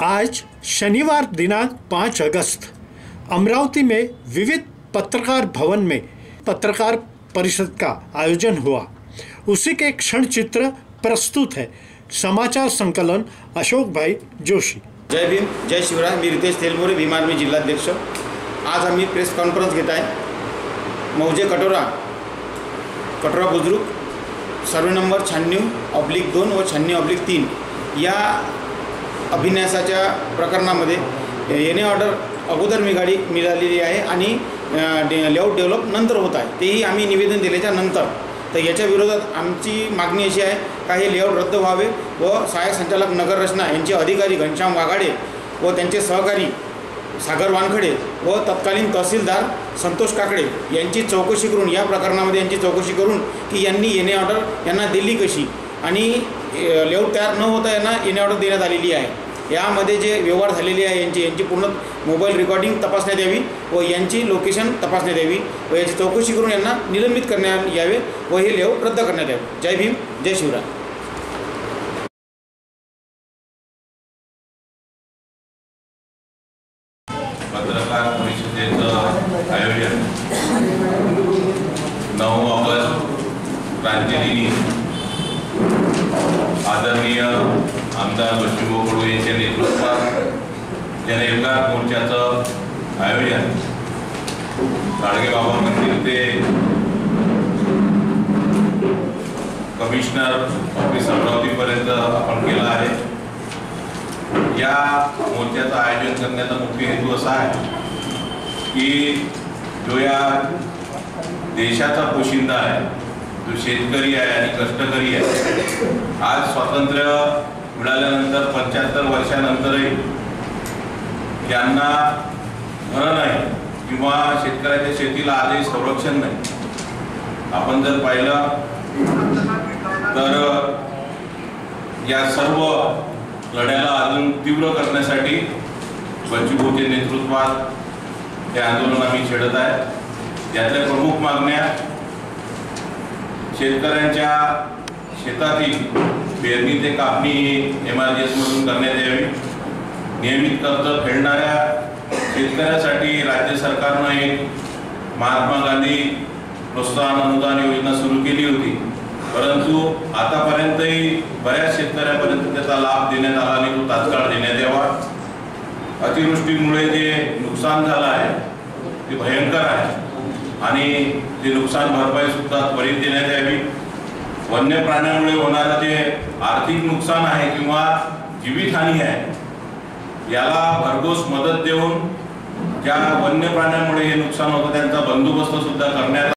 आज शनिवार दिनांक 5 अगस्त अमरावती में विविध पत्रकार भवन में पत्रकार परिषद का आयोजन हुआ। उसी के क्षण चित्र प्रस्तुत है। समाचार संकलन अशोक भाई जोशी। जय भीम, जय शिवराय। मी रितेश तेलमोरे, भीम आर्मी जिल्हाध्यक्ष। आज आम्ही प्रेस कॉन्फरन्स घेत आहे। मौजे कटोरा बुजुर्ग सर्वे नंबर 96/2 व 96/3 या अभिन्यासाच्या प्रकरणामध्ये येणे ऑर्डर अगोदर मिळालेली आहे आणि लेआउट डेव्हलप नंतर होत आहे। तेही आम्ही निवेदन दिल्याच्या नंतर तर याच्या विरोधात आमची मागणी अशी आहे का हे लेआउट रद्द व्हावे व सहाय्यक संचालक नगर रचना यांचे अधिकारी घनश्याम वाघाडे व त्यांचे सहकारी सागर वानखडे व तत्कालीन तहसीलदार संतोष काकडे यांची चौकशी करून या प्रकरणामध्ये यांची चौकशी करून की यांनी येणे ऑर्डर यांना दिली कशी आणि लेआउट तयार न होता यांना येणे ऑर्डर देण्यात आलेली आहे। यामध्ये जे व्यवहार झालेले आहे यांची पूर्ण मोबाईल रेकॉर्डिंग तपासण्यात यावी व यांची लोकेशन तपासण्यात यावी व याची चौकशी करून यांना निलंबित करण्यात यावे व हे लेआउट रद्द करण्यात यावे। जय भीम, जय शिवराय। पत्रकार परिषदेचं आयोजन 9 ऑगस्ट क्रांतिदिनी आदरणीय आमदार बच्चूभाऊ कडू यांच्या नेतृत्वात जनएल्गार मोर्चाचं आयोजन गाडगेबाबा मंदिर ते कमिशनर ऑफिस अमरावतीपर्यंत आपण केलं आहे। या मोर्चाचं आयोजन करण्याचा मुख्य हेतू असा आहे की जो या देशाचा पोशिंदा आहे, जो शेतकरी आहे आणि कष्टकरी आहे, आज स्वातंत्र्य मिळाल्यानंतर 75 वर्षानंतरही ज्यांना घर नाही किंवा शेतकऱ्याच्या शेतीला आजही संरक्षण नाही, आपण जर पाहिलं तर या सर्व लढ्याला अजून तीव्र करण्यासाठी बच्चूभाऊच्या नेतृत्वात हे आंदोलन आम्ही छेडत आहे। यातल्या प्रमुख मागण्या शेतकऱ्यांच्या शेतातील पेरणी ते कापणी MRGS मधून करण्यात यावी। नियमित कर्ज फेडणाऱ्या शेतकऱ्यासाठी राज्य सरकारनं एक महात्मा गांधी प्रोत्साहन अनुदान योजना सुरू केली होती, परंतु आतापर्यंतही बऱ्याच शेतकऱ्यापर्यंत त्याचा लाभ देण्यात आला नाही, तो तात्काळ देण्यात यावा। अतिवृष्टीमुळे जे नुकसान झालं आहे ते भयंकर आहे आणि ते नुकसान भरपाई सुद्धा त्वरित देण्यात यावी। वन्य प्राण्यांमुळे होणारं जे आर्थिक नुकसान आहे किंवा जीवितहानी आहे याला भरघोस मदत देऊन ज्या वन्य प्राण्यांमुळे हे नुकसान होतं त्यांचा बंदोबस्त सुद्धा करण्यात